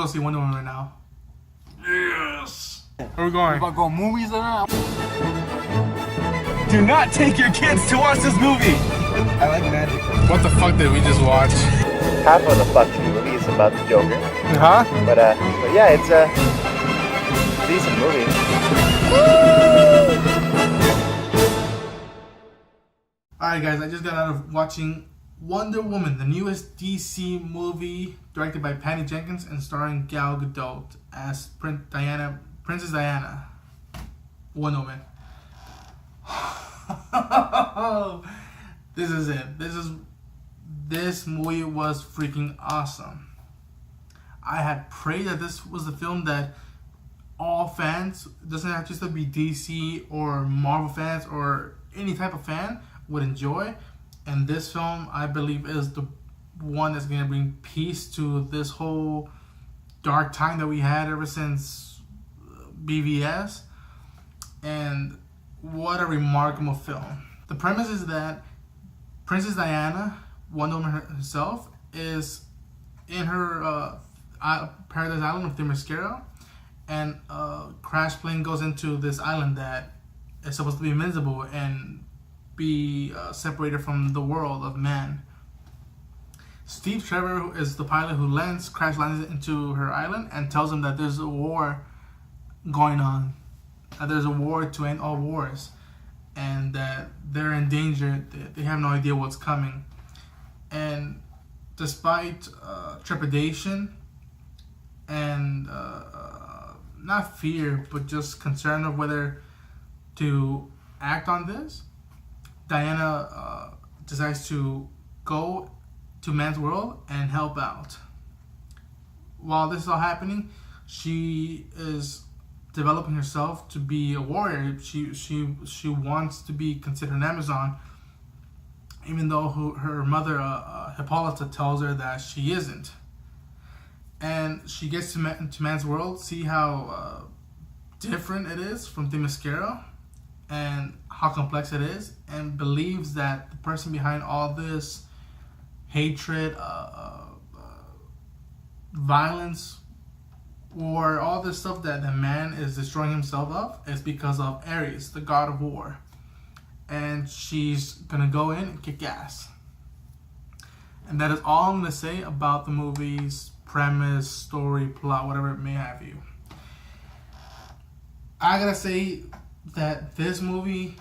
see Wonder Woman right now. Yes. Where we going? About going movies or not? Do not take your kids to watch this movie. I like magic. What the fuck did we just watch? Half of the fucking movie is about the Joker. Huh? But yeah, it's a decent movie. Alright guys, I just got out of watching Wonder Woman, the newest DC movie directed by Patty Jenkins and starring Gal Gadot as Princess Diana. Wonder Woman. This is it. This movie was freaking awesome. I had prayed that this was the film that all fans, it doesn't have to be DC or Marvel fans or any type of fan, would enjoy. And this film, I believe, is the one that's going to bring peace to this whole dark time that we had ever since BVS. And what a remarkable film. The premise is that Princess Diana, Wonder Woman herself, is in her Paradise Island of Themyscira, and a crash plane goes into this island that is supposed to be invincible and be separated from the world of man. Steve Trevor, who is the pilot who crash lands into her island and tells him that there's a war going on. There's a war to end all wars, and that they're in danger. They have no idea what's coming. And despite trepidation and not fear, but just concern of whether to act on this, Diana decides to go to man's world and help out. While this is all happening, she is developing herself to be a warrior. She wants to be considered an Amazon, even though her mother Hippolyta tells her that she isn't. And she gets to man's world, see how different it is from Themyscira and how complex it is, and believes that the person behind all this hatred, violence, or all this stuff that the man is destroying himself of is because of Ares, the god of war. And she's gonna go in and kick ass. And that is all I'm gonna say about the movie's premise, story, plot, whatever it may have you. I gotta say that this movie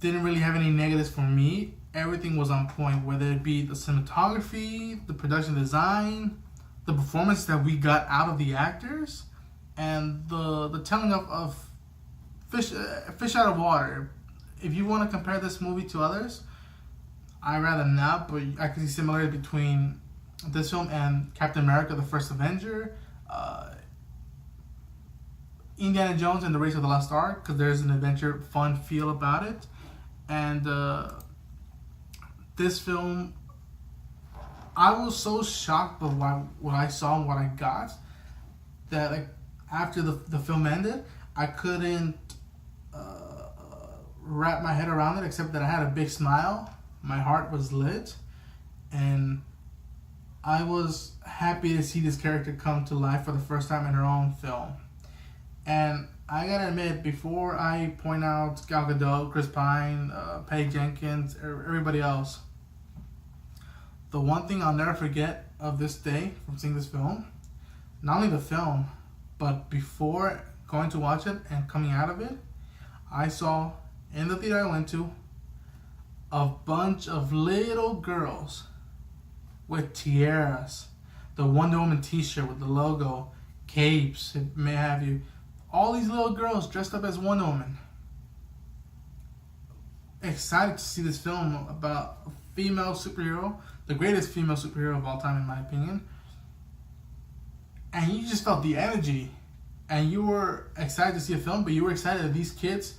didn't really have any negatives for me. Everything was on point, whether it be the cinematography, the production design, the performance that we got out of the actors, and the telling of fish out of water. If you want to compare this movie to others, I'd rather not, but I can see similarity between this film and Captain America, the First Avenger, Indiana Jones and the Race of the Lost Ark, because there's an adventure, fun feel about it. And this film, I was so shocked by what I saw and what I got, that like after the film ended, I couldn't wrap my head around it, except that I had a big smile. My heart was lit, and I was happy to see this character come to life for the first time in her own film. And I gotta admit, before I point out Gal Gadot, Chris Pine, Patty Jenkins, everybody else, the one thing I'll never forget of this day from seeing this film, not only the film, but before going to watch it and coming out of it, I saw in the theater I went to a bunch of little girls with tiaras, the Wonder Woman t-shirt with the logo, capes, it may have you. All these little girls dressed up as Wonder Woman. Excited to see this film about a female superhero, the greatest female superhero of all time in my opinion. And you just felt the energy, and you were excited to see a film, but you were excited that these kids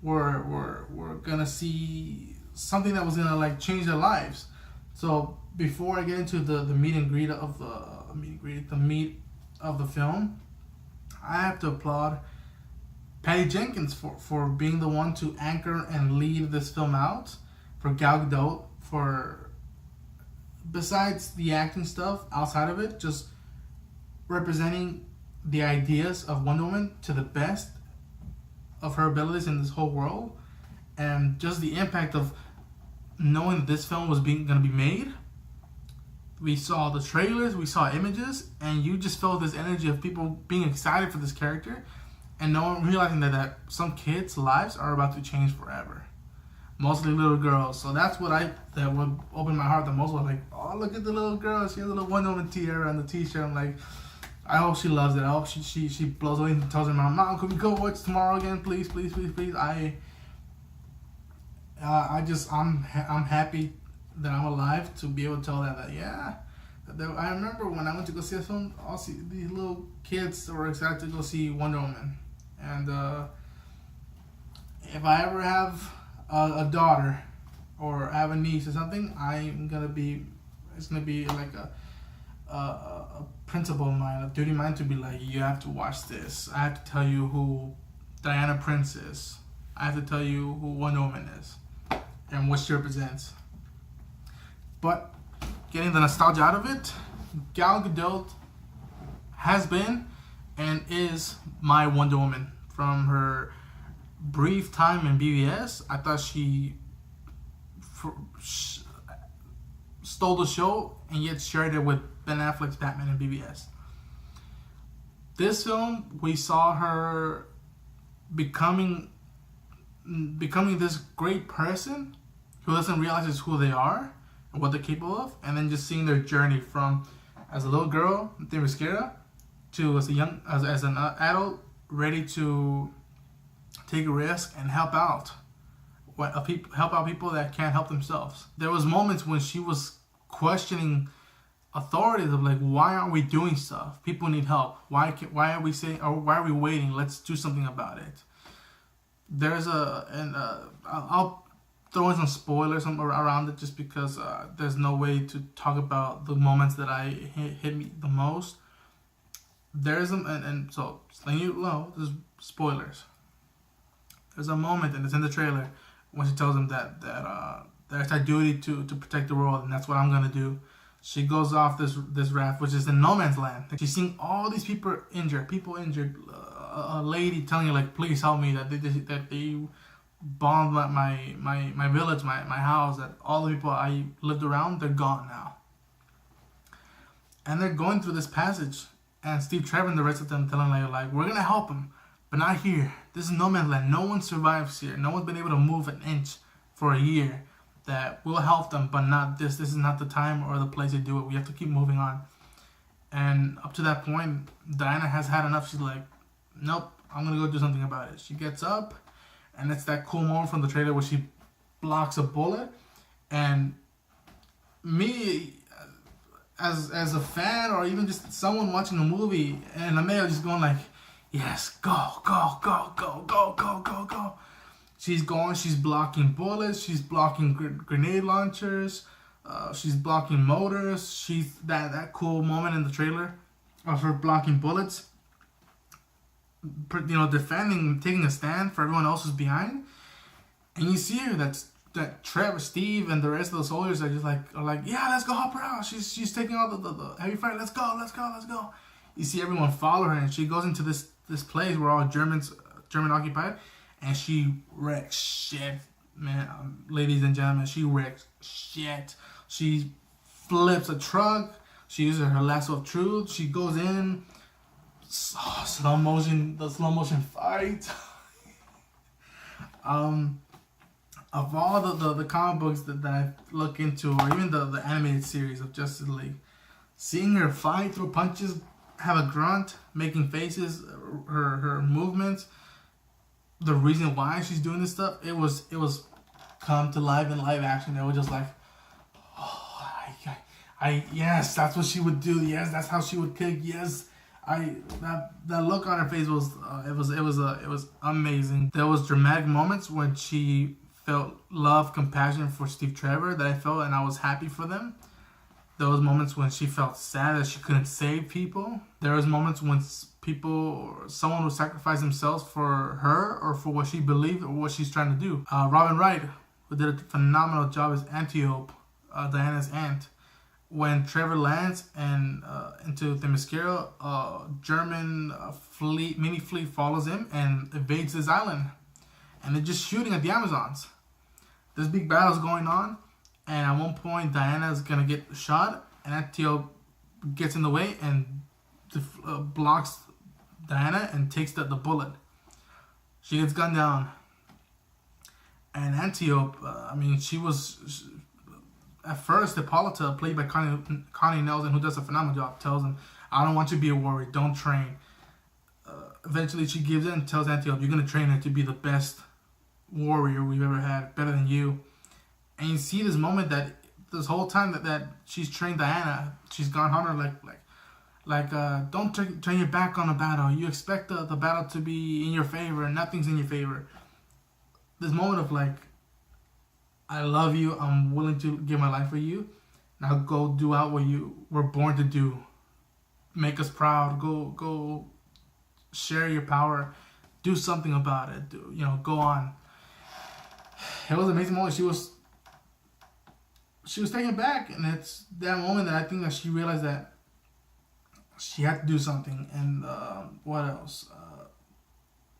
were gonna see something that was gonna like change their lives. So before I get into the meat and greet of the meat of the film, I have to applaud Patty Jenkins for being the one to anchor and lead this film out, for Gal Gadot for, besides the acting stuff outside of it, just representing the ideas of Wonder Woman to the best of her abilities in this whole world, and just the impact of knowing that this film was gonna be made. We saw the trailers, we saw images, and you just felt this energy of people being excited for this character, and no one realizing that some kids' lives are about to change forever. Mostly little girls. So that's what would open my heart the most. Was like, oh, look at the little girl. She has a little Wonder Woman tiara on the t-shirt. I'm like, I hope she loves it. I hope she blows away and tells her mom, could we go watch tomorrow again, please, please, please, please. I'm happy that I'm alive to be able to tell that yeah. I remember when I went to go see a film, all these little kids that were excited to go see Wonder Woman. And if I ever have a daughter or have a niece or something, it's gonna be like a principle of mine, a duty of mine to be like, you have to watch this. I have to tell you who Diana Prince is. I have to tell you who Wonder Woman is and what she represents. But getting the nostalgia out of it, Gal Gadot has been and is my Wonder Woman. From her brief time in BVS, I thought she stole the show and yet shared it with Ben Affleck's Batman in BVS. This film, we saw her becoming this great person who doesn't realize who they are and what they're capable of, and then just seeing their journey from as a little girl, Themyscira, to as an adult, ready to take a risk and help out people that can't help themselves. There was moments when she was questioning authorities of like, why aren't we doing stuff? People need help. Why are we saying, or why are we waiting? Let's do something about it. There's I'll throw in some spoilers around it just because there's no way to talk about the moments that hit me the most. So letting you know, there's spoilers. There's a moment, and it's in the trailer, when she tells him that it's our duty to protect the world, and that's what I'm gonna do. She goes off this raft, which is in no man's land. She's seeing all these people injured. A lady telling her like, please help me, that they bombed my village, my house, that all the people I lived around, they're gone now. And they're going through this passage. And Steve Trevor and the rest of them telling like, we're gonna help him, but not here. This is no man's land. No one survives here. No one's been able to move an inch for a year. That will help them, but not this. This is not the time or the place to do it. We have to keep moving on. And up to that point, Diana has had enough. She's like, nope, I'm gonna go do something about it. She gets up, and it's that cool moment from the trailer where she blocks a bullet. And me, as a fan or even just someone watching the movie, and the male just going like, yes, go, go, go, go, go, go, go, go. She's going, she's blocking bullets, she's blocking grenade launchers, she's blocking motors. She's that cool moment in the trailer of her blocking bullets, defending, taking a stand for everyone else who's behind. And you see her, that Trevor, Steve, and the rest of the soldiers are just like, yeah, let's go help her out. She's taking all the heavy fight. Let's go, let's go, let's go. You see everyone follow her, and she goes into this place where all German occupied, and she wrecks shit, man. Ladies and gentlemen, she wrecks shit. She flips a truck. She uses her lasso of truth. She goes in, the slow motion fight. Of all the comic books that I look into, or even the animated series of Justice League, seeing her fight, throw punches, have a grunt, making faces, her movements, the reason why she's doing this stuff, it was come to life in live action. It was just like, oh, yes, that's what she would do. Yes, that's how she would kick. Yes, that look on her face was it was amazing. There was dramatic moments when she felt love, compassion for Steve Trevor that I felt, and I was happy for them. There was moments when she felt sad that she couldn't save people. There was moments when someone would sacrifice themselves for her or for what she believed or what she's trying to do. Robin Wright, who did a phenomenal job as Antiope, Diana's aunt, when Trevor lands and into Themyscira, German mini fleet follows him and invades this island, and they're just shooting at the Amazons. This big battle's going on, and at one point Diana's gonna get shot, and Antiope gets in the way and blocks Diana and takes the bullet. She gets gunned down, and Antiope, she was. At first, Hippolyta, played by Connie Nelson, who does a phenomenal job, tells him, I don't want you to be a warrior, don't train. Eventually, she gives in and tells Antiope, you're going to train her to be the best warrior we've ever had, better than you. And you see this moment that this whole time that she's trained Diana, she's gone on her don't turn your back on a battle. You expect the battle to be in your favor, and nothing's in your favor. This moment of I love you. I'm willing to give my life for you. Now go do out what you were born to do. Make us proud. Go share your power. Do something about it. Go on. It was an amazing moment. She was taken back, and it's that moment that I think that she realized that she had to do something. And what else?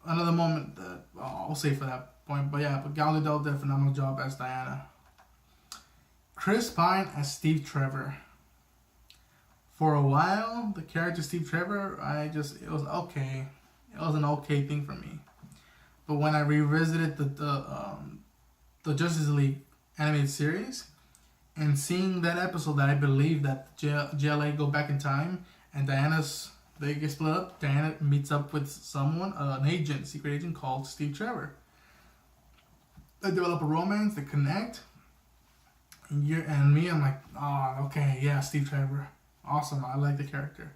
Another moment that I'll say for that point, but Gal Gadot did a phenomenal job as Diana. Chris Pine as Steve Trevor. For a while, the character Steve Trevor, it was okay. It was an okay thing for me. But when I revisited the Justice League animated series, and seeing that episode that I believe that JLA go back in time, and they get split up. Diana meets up with someone, an secret agent called Steve Trevor. They develop a romance, they connect. And me, I'm like, oh, okay, yeah, Steve Trevor. Awesome, I like the character.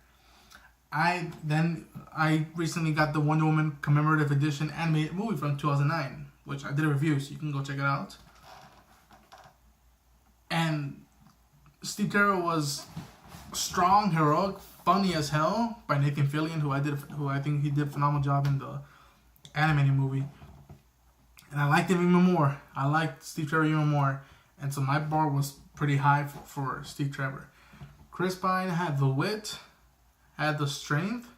I recently got the Wonder Woman Commemorative Edition animated movie from 2009, which I did a review, so you can go check it out. And Steve Trevor was strong, heroic, funny as hell by Nathan Fillion, who I think he did a phenomenal job in the animated movie. And I liked him even more. I liked Steve Trevor even more. And so my bar was pretty high for Steve Trevor. Chris Pine had the wit, had the strength,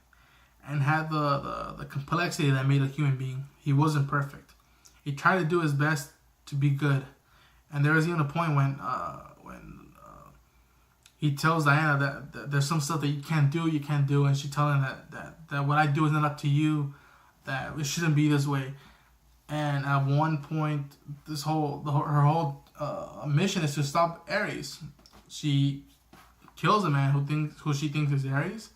and had the complexity that made a human being. He wasn't perfect. He tried to do his best to be good. And there was even a point when he tells Diana that there's some stuff that you can't do, and she telling him that what I do is not up to you, that it shouldn't be this way. And at one point, her whole mission is to stop Ares. She kills a man who she thinks is Ares.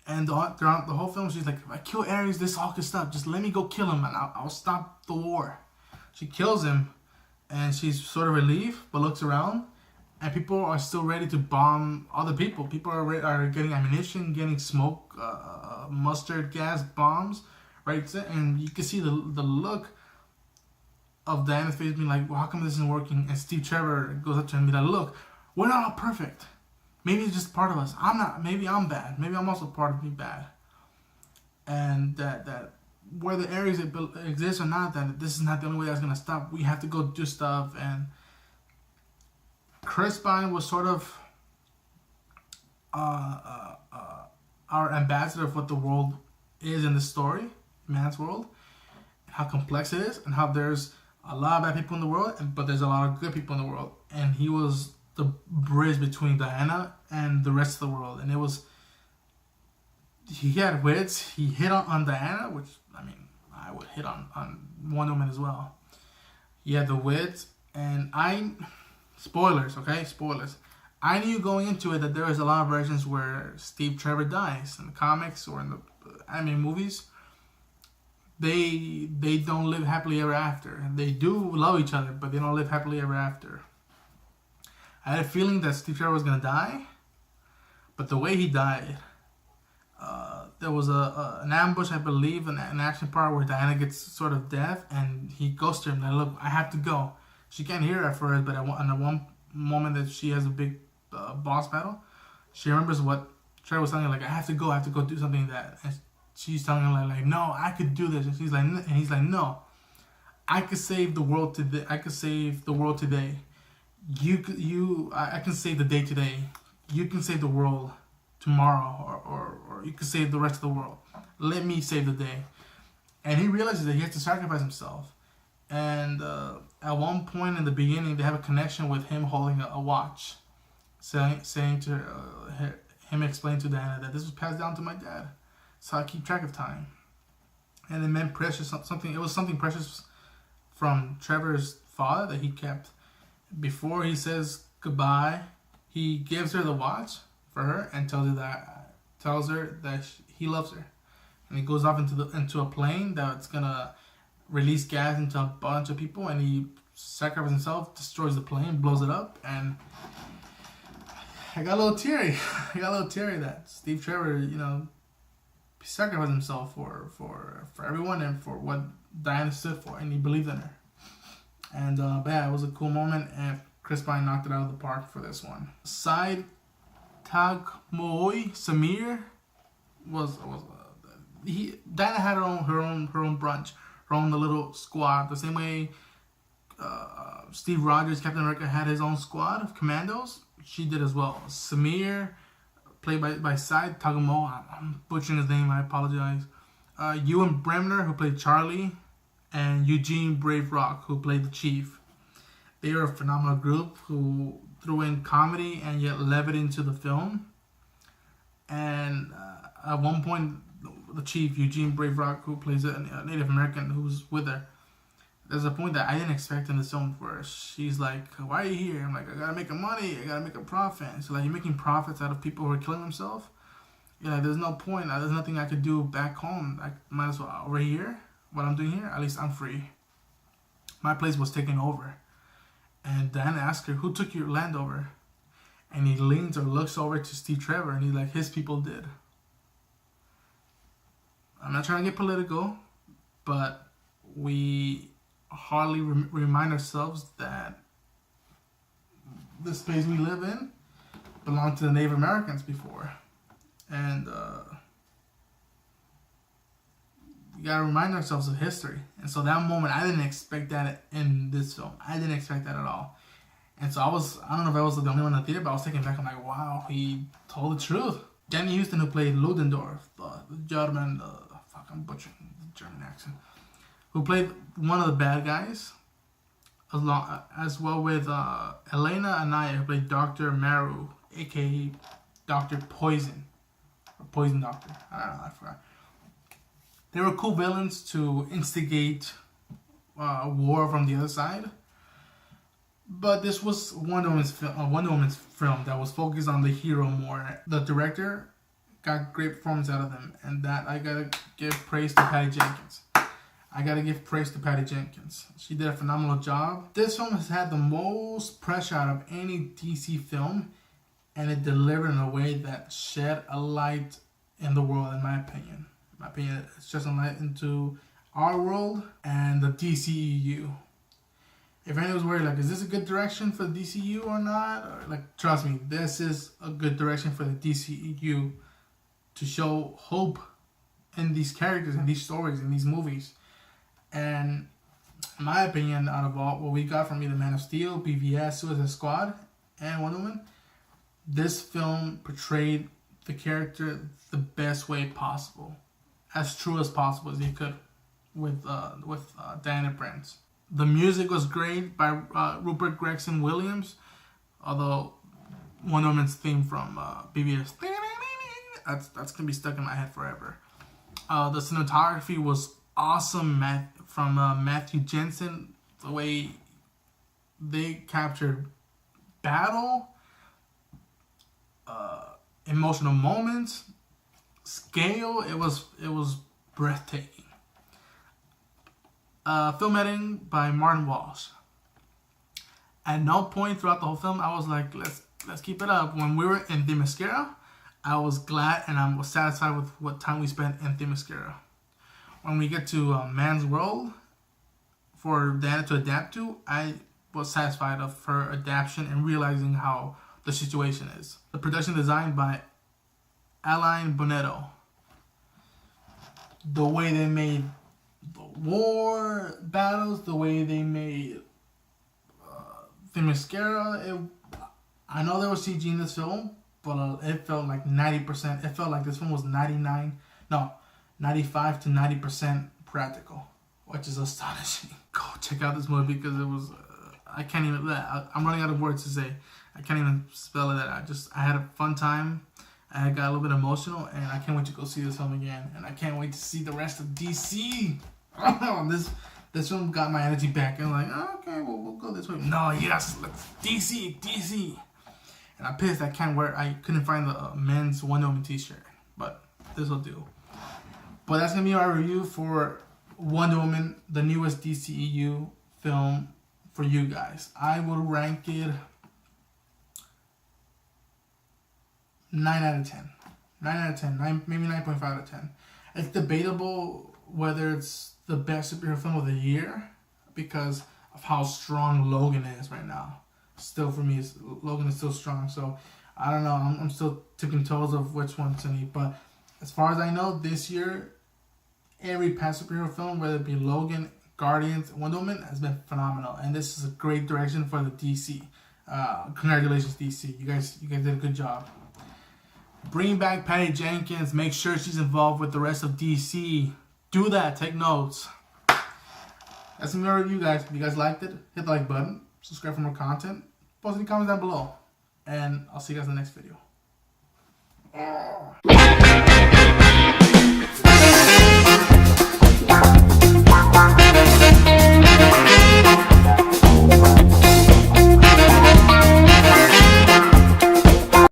And throughout the whole film, she's like, if I kill Ares, this all can stop. Just let me go kill him, and I'll stop the war. She kills him, and she's sort of relieved, but looks around, and people are still ready to bomb other people. People are getting ammunition, getting smoke, mustard gas bombs, right? And you can see the look of Diana's face being like, well, how come this isn't working? And Steve Trevor goes up to him and be like, look, we're not all perfect. Maybe it's just part of us. Maybe I'm bad. Maybe I'm also part of being bad. And that whether Ares exists or not, that this is not the only way that's going to stop. We have to go do stuff. And Chris Pine was sort of our ambassador of what the world is in this story, man's world, how complex it is, and how there's a lot of bad people in the world, but there's a lot of good people in the world. And he was the bridge between Diana and the rest of the world. And he had wits. He hit on Diana, which, I would hit on Wonder Woman as well. He had the wits, and spoilers, okay? Spoilers. I knew going into it that there was a lot of versions where Steve Trevor dies. In the comics or in the anime movies, they don't live happily ever after. They do love each other, but they don't live happily ever after. I had a feeling that Steve Trevor was going to die, but the way he died, there was an ambush, I believe, an action part where Diana gets sort of deaf, and he goes to him like, look, I have to go. She can't hear at first, but at one moment that she has a big boss battle, she remembers what Trevor was telling her, like, I have to go do something like that. And she's telling him like, no, I could do this. And he's like, no, I could save the world today. I can save the day today. You can save the world tomorrow, or you can save the rest of the world. Let me save the day. And he realizes that he has to sacrifice himself. And at one point in the beginning, they have a connection with him holding a watch, saying to him explain to Diana that this was passed down to my dad, so I keep track of time. And it meant precious something. It was something precious from Trevor's father that he kept. Before he says goodbye, he gives her the watch for her and tells her that he loves her. And he goes off into a plane that's gonna release gas into a bunch of people, and he sacrifices himself, destroys the plane, blows it up, and I got a little teary. That Steve Trevor, sacrificed himself for everyone and for what Diana stood for, and he believed in her. And it was a cool moment, and Chris Pine knocked it out of the park for this one. Side Tagmoy Samir Diana had her own brunch, her own little squad, the same way Steve Rogers, Captain America, had his own squad of commandos. She did as well. Samir, played by Side Tagmoy, I'm butchering his name, I apologize. Ewan Bremner, who played Charlie, and Eugene Brave Rock, who played the Chief. They are a phenomenal group who threw in comedy and yet levity into the film. And at one point, the Chief, Eugene Brave Rock, who plays a Native American who's with her, there's a point that I didn't expect in this film where she's like, why are you here? I'm like, I gotta make money, I gotta make a profit. So like, you're making profits out of people who are killing themselves? There's no point. There's nothing I could do back home. I might as well over here. What I'm doing here, at least I'm free. My place was taken over. And Diana asks her, who took your land over? And he leans or looks over to Steve Trevor, and he's like, his people did. I'm not trying to get political, but we hardly remind ourselves that the space we live in belonged to the Native Americans before. And we gotta remind ourselves of history. And so that moment, I didn't expect that in this film. I didn't expect that at all. And so I don't know if I was the only one in the theater, but I was taken back. I'm like, wow, he told the truth. Danny Houston, who played Ludendorff, the German, I'm butchering the German accent, who played one of the bad guys, as well with Elena Anaya, who played Dr. Maru, aka Dr. Poison, or Poison Doctor. I don't know, I forgot. They were cool villains to instigate war from the other side. But this was Wonder Woman's film that was focused on the hero more. The director got great performance out of them, and that I gotta give praise to Patty Jenkins. She did a phenomenal job. This film has had the most pressure out of any DC film, and it delivered in a way that shed a light in the world, in my opinion. It's just a light into our world and the DCEU. If anyone was worried, like, is this a good direction for the DCU or not? Or, like, trust me, this is a good direction for the DCEU to show hope in these characters, in these stories, in these movies. And in my opinion, out of all what we got from either Man of Steel, BVS, Suicide Squad, and Wonder Woman, this film portrayed the character the best way possible, as true as possible as he could, with Diana Prince. The music was great by Rupert Gregson Williams, although Wonder Woman's theme from BVS, that's gonna be stuck in my head forever. The cinematography was awesome from Matthew Jensen. The way they captured battle, emotional moments, scale, it was breathtaking. Film editing by Martin Walsh. At no point throughout the whole film I was like, let's keep it up. When we were in Themyscira, I was glad and I was satisfied with what time we spent in Themyscira. When we get to Man's World for Diana to adapt to, I was satisfied of her adaptation and realizing how the situation is. The production design by Alain Bonetto. The way they made the war battles, the way they made Themyscira, I know there was CG in this film, but it felt like 90%. It felt like this film was 95 to 90% practical, which is astonishing. Go check out this movie because it was, I can't even, I'm running out of words to say. I can't even spell it out. I had a fun time. I got a little bit emotional, and I can't wait to go see this film again. And I can't wait to see the rest of DC. This film got my energy back. And I'm like, oh, okay, well, we'll go this way. No, yes, let's DC. And I'm pissed I couldn't find the men's Wonder Woman t-shirt. But this will do. But that's going to be our review for Wonder Woman, the newest DCEU film for you guys. I will rank it 9 out of 10. 9 out of 10. Maybe 9.5 out of 10. It's debatable whether it's the best superhero film of the year because of how strong Logan is right now. Still, for me, Logan is still strong. So, I don't know. I'm still tipping toes of which one to need. But as far as I know, this year, every past superhero film, whether it be Logan, Guardians, Wonder Woman, has been phenomenal. And this is a great direction for the DC. Congratulations, DC. You guys did a good job. Bring back Patty Jenkins. Make sure she's involved with the rest of DC. Do that. Take notes. That's my review, guys. If you guys liked it, hit the like button. Subscribe for more content. Post any comments down below. And I'll see you guys in the next video.